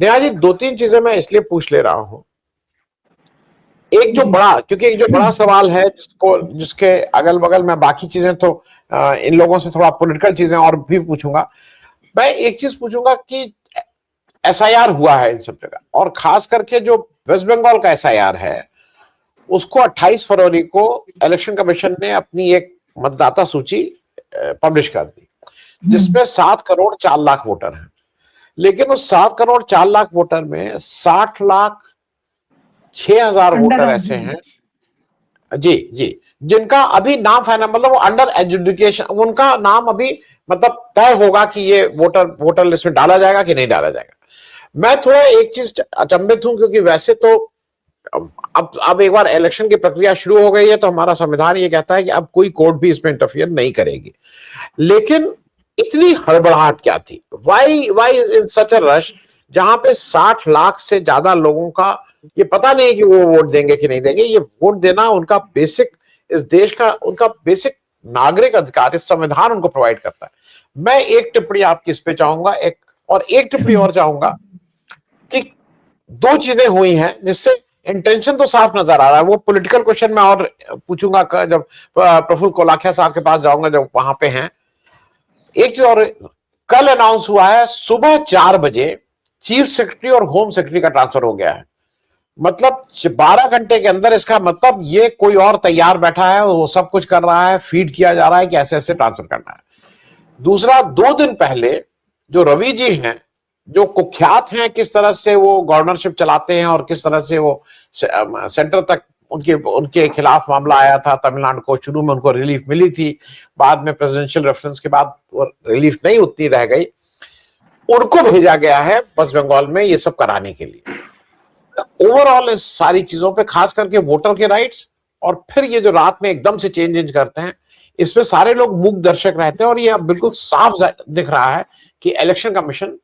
नेहा जी, दो तीन चीजें मैं इसलिए पूछ ले रहा हूं। एक जो बड़ा, क्योंकि एक जो बड़ा सवाल है जिसके अगल बगल में बाकी चीजें तो इन लोगों से थोड़ा पॉलिटिकल चीजें और भी पूछूंगा। मैं एक चीज पूछूंगा कि एसआईआर हुआ है इन सब जगह, और खास करके जो वेस्ट बंगाल का एसआईआर है उसको 28 फरवरी को इलेक्शन कमीशन ने अपनी एक मतदाता सूची पब्लिश कर दी, जिसमें 7 करोड़ 4 लाख वोटर हैं। लेकिन उस 7 करोड़ 4 लाख वोटर में 60 लाख 6 हजार वोटर ऐसे हैं, जी जी, जिनका अभी नाम फाइनल, मतलब वो अंडर एजुकेशन, उनका नाम अभी मतलब तय होगा कि ये वोटर लिस्ट में डाला जाएगा कि नहीं डाला जाएगा। मैं थोड़ा एक चीज अचंभित हूं, क्योंकि वैसे तो अब एक बार इलेक्शन की प्रक्रिया शुरू हो गई है तो हमारा संविधान ये कहता है कि अब कोई कोर्ट भी इसमें इंटरफियर नहीं करेगी। लेकिन इतनी हड़बड़ाहट क्या थी? Y in such a rush, जहां पे 60 लाख से ज्यादा लोगों का ये पता नहीं कि वो वोट देंगे कि नहीं देंगे। ये वोट देना उनका बेसिक, इस देश का उनका बेसिक नागरिक अधिकार, इस संविधान उनको प्रोवाइड करता है। मैं एक टिप्पणी आपकी इस पे चाहूंगा, एक टिप्पणी और चाहूंगा कि दो चीजें हुई हैं जिससे इंटेंशन तो साफ नजर आ रहा है। वो पॉलिटिकल क्वेश्चन मैं और पूछूंगा जब प्रफुल्ल कोलाखिया साहब के पास जाऊंगा, जब वहां पे हैं। एक चीज और, कल अनाउंस हुआ है सुबह 4 बजे चीफ सेक्रेटरी और होम सेक्रेटरी का ट्रांसफर हो गया है। मतलब 12 घंटे के अंदर, इसका मतलब ये कोई और तैयार बैठा है, वो सब कुछ कर रहा है, फीड किया जा रहा है कि ऐसे ऐसे ट्रांसफर करना है। दूसरा, 2 दिन पहले जो रवि जी हैं, जो कुख्यात हैं किस तरह से वो गवर्नरशिप चलाते हैं और किस तरह से वो सेंटर तक उनके खिलाफ मामला आया था तमिलनाडु को, शुरू में उनको रिलीफ मिली थी, बाद में प्रेसिडेंशियल रेफरेंस के बाद वो रिलीफ नहीं उतनी रह गई, उनको भेजा गया है वेस्ट बंगाल में ये सब कराने के लिए। ओवरऑल इस सारी चीजों पे, खास करके वोटर के राइट्स, और फिर ये जो रात में एकदम से चेंज करते हैं, इसमें सारे लोग मूक दर्शक रहते हैं। और ये अब बिल्कुल साफ दिख रहा है कि इलेक्शन कमीशन,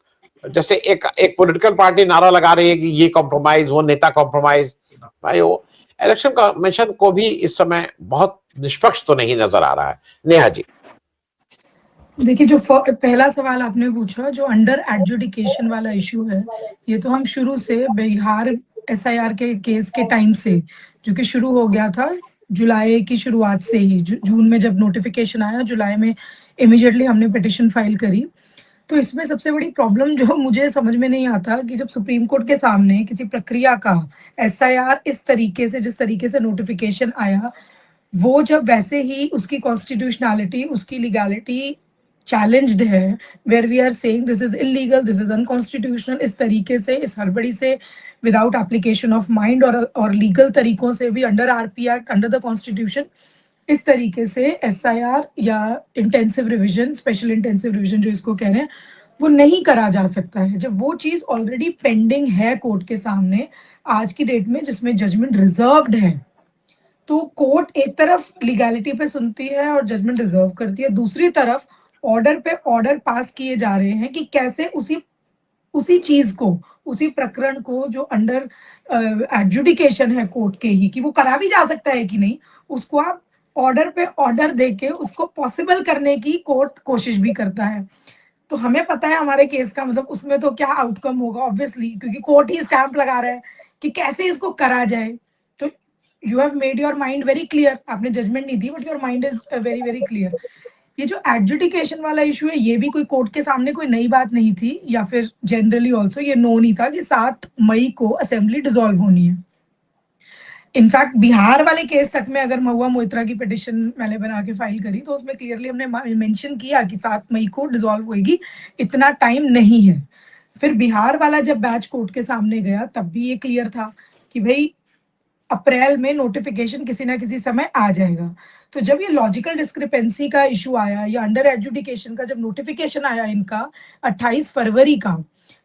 जैसे एक पॉलिटिकल पार्टी नारा लगा रही है कि ये कॉम्प्रोमाइज, वो नेता कॉम्प्रोमाइज, भाई वो इलेक्शन कमीशन को भी इस समय बहुत निष्पक्ष तो नहीं नजर आ रहा है। नेहा जी, देखिए, जो पहला सवाल आपने पूछा, जो अंडर एडजुडिकेशन वाला इश्यू है, ये तो हम शुरू से बिहार एसआईआर के केस के टाइम से, जो कि शुरू हो गया था जुलाई की शुरुआत से ही, जून में जब नोटिफिकेशन आया, जुलाई में इमीडिएटली हमने पिटिशन फाइल करी। तो इसमें सबसे बड़ी प्रॉब्लम जो मुझे समझ में नहीं आता कि जब सुप्रीम कोर्ट के सामने किसी प्रक्रिया का एसआईआर इस तरीके से, जिस तरीके से नोटिफिकेशन आया, वो जब वैसे ही उसकी कॉन्स्टिट्यूशनैलिटी, उसकी लीगैलिटी चैलेंज्ड है, where we are saying this is illegal, this is unconstitutional, इस तरीके से, इस हड़बड़ी से, विदाउट एप्लीकेशन ऑफ माइंड और लीगल तरीकों से भी, under RP act, under the constitution, इस तरीके से एसआईआर या intensive revision, special intensive revision जो इसको कह रहे हैं, वो नहीं करा जा सकता है जब वो चीज ऑलरेडी पेंडिंग है कोर्ट के सामने आज की डेट में, जिसमें जजमेंट रिजर्व्ड है। तो कोर्ट एक तरफ लीगैलिटी पे सुनती है और जजमेंट रिजर्व करती है, दूसरी तरफ ऑर्डर पे ऑर्डर पास किए जा रहे हैं कि कैसे उसी उसी चीज को, उसी प्रकरण को जो अंडर एडजुडिकेशन है कोर्ट के ही, कि वो करा भी जा सकता है कि नहीं, उसको आप ऑर्डर पे ऑर्डर देके उसको पॉसिबल करने की कोर्ट कोशिश भी करता है। तो हमें पता है हमारे केस का मतलब उसमें तो क्या आउटकम होगा ऑब्वियसली, क्योंकि कोर्ट ही स्टैंप लगा रहा है कि कैसे इसको करा जाए। तो you have made your mind very clear, आपने जजमेंट नहीं दी but your mind is very very clear. ये जो एडजुडिकेशन वाला इशू है, ये भी कोई कोर्ट के सामने कोई नई बात नहीं थी, या फिर जनरली ऑल्सो ये नो नहीं था कि 7 मई को असेंबली डिसॉल्व होनी है। इनफैक्ट बिहार वाले केस तक में अगर महुआ मोइत्रा की पिटिशन मैंने बना के फाइल करी तो उसमें क्लियरली हमने मेंशन किया कि 7 मई को डिसॉल्व होएगी, इतना टाइम नहीं है। फिर बिहार वाला जब बैच कोर्ट के सामने गया तब भी ये क्लियर था कि भाई अप्रैल में नोटिफिकेशन किसी ना किसी समय आ जाएगा। तो जब ये लॉजिकल डिस्क्रिपेंसी का इशू आया, या अंडर एजुडिकेशन का जब नोटिफिकेशन आया इनका 28 फरवरी का,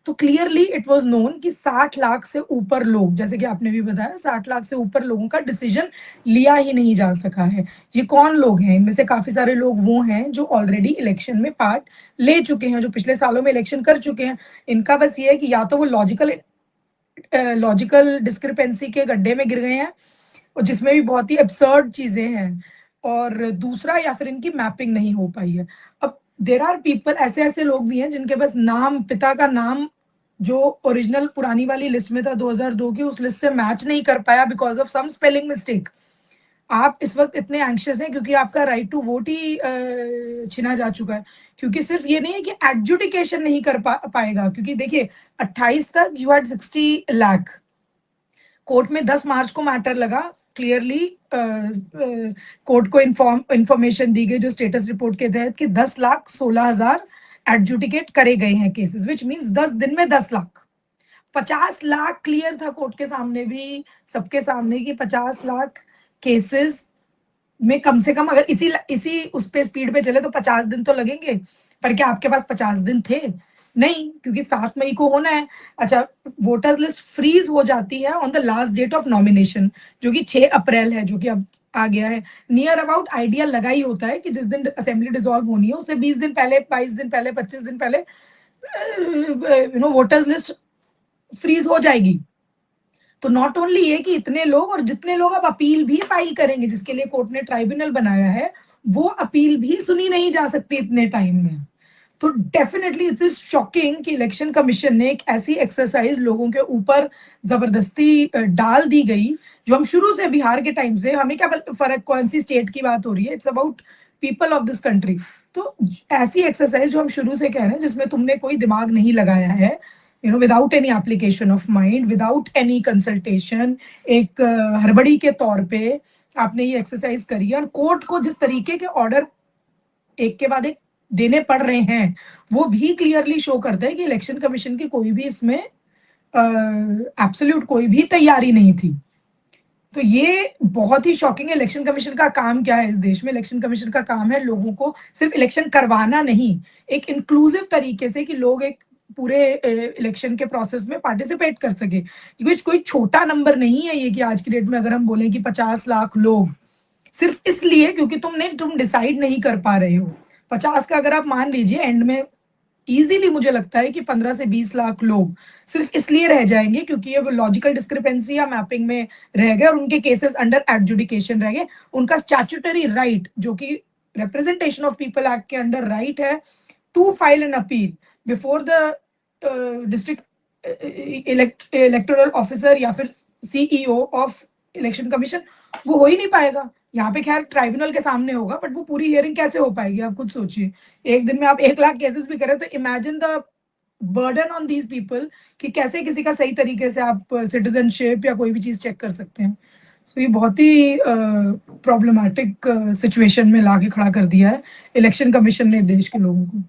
तो क्लियरली इट वाज नोन कि 60 लाख से ऊपर लोग, जैसे कि आपने भी बताया, 60 लाख से ऊपर लोगों का डिसीजन लिया ही नहीं जा सका है। ये कौन लोग हैं? इनमें से काफी सारे लोग वो हैं जो ऑलरेडी इलेक्शन में पार्ट ले चुके हैं, जो पिछले सालों में इलेक्शन कर चुके हैं। इनका बस ये है कि या तो वो लॉजिकल डिस्क्रिपेंसी के गड्ढे में गिर गए हैं, और जिसमें भी बहुत ही एब्सर्ड चीजें हैं, और दूसरा या फिर इनकी मैपिंग नहीं हो पाई है। अब देर आर पीपल, ऐसे ऐसे लोग भी हैं जिनके बस नाम, पिता का नाम जो ओरिजिनल पुरानी वाली लिस्ट में था 2002 की, उस लिस्ट से मैच नहीं कर पाया because of some spelling mistake. आप इस वक्त इतने एंक्शियस हैं क्योंकि आपका राइट टू वोट ही छिना जा चुका है। क्योंकि सिर्फ ये नहीं है कि एडजुडिकेशन नहीं कर पाएगा, क्योंकि देखिए 28 तक यू हैड 60 लाख, कोर्ट में 10 मार्च को मैटर लगा, क्लियरली कोर्ट को इंफॉर्मेशन दी गई जो स्टेटस रिपोर्ट के तहत कि 10,16,000 एडजुडिकेट करे गए हैं केसेस, विच मींस 10 दिन में 10 लाख। 50 लाख क्लियर था कोर्ट के सामने भी, सबके सामने, कि 50 लाख केसेस में कम से कम अगर इसी उस पे स्पीड पे चले तो 50 दिन तो लगेंगे। पर क्या आपके पास 50 दिन थे? नहीं, क्योंकि 7 मई को होना है। अच्छा, वोटर्स लिस्ट फ्रीज हो जाती है on the last date of nomination, जो कि 6 अप्रैल है, जो कि अब आ गया है। नियर अबाउट आइडिया लगा ही होता है कि जिस दिन असेंबली डिसॉल्व होनी है उससे 20 दिन पहले, 22 दिन पहले, 25 दिन पहले वोटर्स लिस्ट फ्रीज हो जाएगी। तो नॉट ओनली ये कि इतने लोग, और जितने लोग अब अपील भी फाइल करेंगे, जिसके लिए कोर्ट ने ट्राइब्यूनल बनाया है, वो अपील भी सुनी नहीं जा सकती इतने टाइम में। तो डेफिनेटली इट इज शॉकिंग कि इलेक्शन कमीशन ने एक ऐसी एक्सरसाइज लोगों के ऊपर जबरदस्ती डाल दी गई, जो हम शुरू से, बिहार के टाइम से, हमें क्या फर्क कौन सी स्टेट की बात हो रही है, it's about people of this country. तो ऐसी एक्सरसाइज जो हम शुरू से कह रहे हैं, जिसमें तुमने कोई दिमाग नहीं लगाया है, without any application of mind, without any consultation, एक हड़बड़ी के तौर पे आपने ये एक्सरसाइज करी है। और कोर्ट को जिस तरीके के ऑर्डर एक के बाद एक देने पड़ रहे हैं, वो भी क्लियरली शो करता है कि इलेक्शन कमीशन की कोई भी इसमें एब्सोल्यूट कोई भी तैयारी नहीं थी। तो ये बहुत ही शॉकिंग है। इलेक्शन कमीशन का काम क्या है इस देश में? इलेक्शन कमीशन का काम है लोगों को सिर्फ इलेक्शन करवाना नहीं, एक इंक्लूसिव तरीके से कि लोग एक पूरे इलेक्शन के प्रोसेस में पार्टिसिपेट कर सके। क्योंकि कोई छोटा नंबर नहीं है ये कि आज की डेट में अगर हम बोलें कि 50 लाख लोग, सिर्फ इसलिए क्योंकि तुम डिसाइड नहीं कर पा रहे हो। 50 का अगर आप मान लीजिए, एंड में इजीली मुझे लगता है कि 15 से 20 लाख लोग सिर्फ इसलिए रह जाएंगे क्योंकि ये वो लॉजिकल डिस्क्रिपेंसी या मैपिंग में रह गए और उनके केसेस अंडर एडजुडिकेशन रह गए। उनका स्टैट्यूटरी राइट, जो कि रिप्रेजेंटेशन ऑफ पीपल एक्ट के अंडर राइट है, to file an appeal before the district electoral officer या फिर सीईओ ऑफ इलेक्शन कमीशन, वो हो ही नहीं पाएगा। यहाँ पे खैर ट्राइब्यूनल के सामने होगा, बट वो पूरी हियरिंग कैसे हो पाएगी? आप खुद सोचिए, एक दिन में आप 1 लाख केसेस भी करें तो imagine the burden on these people, कि कैसे किसी का सही तरीके से आप सिटीजनशिप या कोई भी चीज चेक कर सकते हैं। सो ये बहुत ही प्रॉब्लमैटिक सिचुएशन में लाके खड़ा कर दिया है इलेक्शन कमीशन ने देश के लोगों को।